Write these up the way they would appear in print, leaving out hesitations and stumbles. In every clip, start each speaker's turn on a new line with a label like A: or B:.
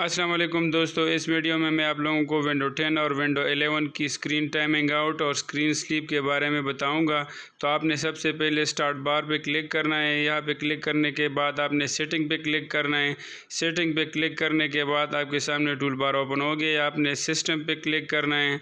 A: अस्सलाम वालेकुम दोस्तों, इस वीडियो में मैं आप लोगों को विंडो 10 और विंडो 11 की स्क्रीन टाइमिंग आउट और स्क्रीन स्लीप के बारे में बताऊंगा। तो आपने सबसे पहले स्टार्ट बार पे क्लिक करना है। यहाँ पे क्लिक करने के बाद आपने सेटिंग पे क्लिक करना है। सेटिंग पे क्लिक करने के बाद आपके सामने टूल बार ओपन हो गया। आपने सिस्टम पे क्लिक करना है।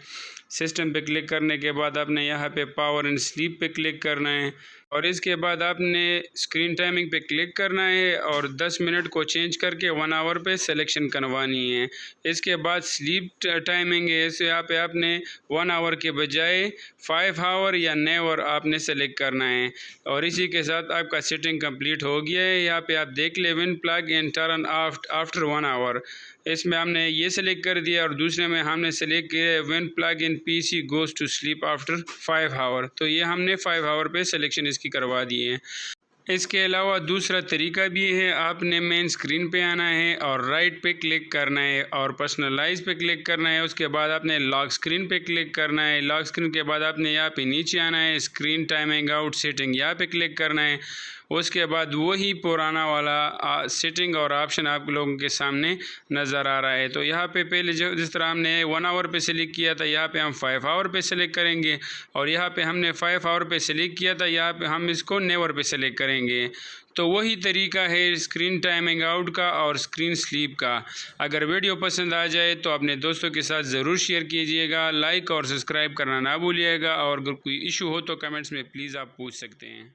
A: सिस्टम पे क्लिक करने के बाद आपने यहाँ पे पावर एंड स्लीप पे क्लिक करना है और इसके बाद आपने स्क्रीन टाइमिंग पे क्लिक करना है और 10 मिनट को चेंज करके 1 आवर पे सिलेक्शन करवानी है। इसके बाद स्लीप टाइमिंग है, इस यहाँ पे आपने 1 आवर के बजाय 5 आवर या नेवर आपने सेलेक्ट करना है और इसी के साथ आपका सेटिंग कंप्लीट हो गया है। यहाँ पे आप देख ले when plug in turn after 1 hour, इसमें हमने ये सेलेक्ट कर दिया और दूसरे में हमने सेलेक्ट किया when plug in PC goes to sleep after 5 hour. तो ये हमने 5 आवर पे सिलेक्शन इसकी करवा दी है। इसके अलावा दूसरा तरीका भी है, आपने मेन स्क्रीन पे आना है और राइट पे क्लिक करना है और पर्सनलाइज पे क्लिक करना है। उसके बाद आपने लॉक स्क्रीन पे क्लिक करना है। लॉक स्क्रीन के बाद आपने यहाँ पे नीचे आना है, स्क्रीन टाइमिंग आउट सेटिंग यहाँ पे क्लिक करना है। उसके बाद वही पुराना वाला सेटिंग और ऑप्शन आप लोगों के सामने नज़र आ रहा है। तो यहाँ पे पहले जिस तरह हमने 1 आवर पे सेलेक्ट किया था, यहाँ पे हम 5 आवर पे सेलेक्ट करेंगे और यहाँ पे हमने 5 आवर पे सेलेक्ट किया था, यहाँ पे हम इसको नेवर पे सेलेक्ट करेंगे। तो वही तरीका है स्क्रीन टाइमिंग आउट का और स्क्रीन स्लीप का। अगर वीडियो पसंद आ जाए तो अपने दोस्तों के साथ ज़रूर शेयर कीजिएगा, लाइक और सब्सक्राइब करना ना भूलिएगा और अगर कोई इशू हो तो कमेंट्स में प्लीज़ आप पूछ सकते हैं।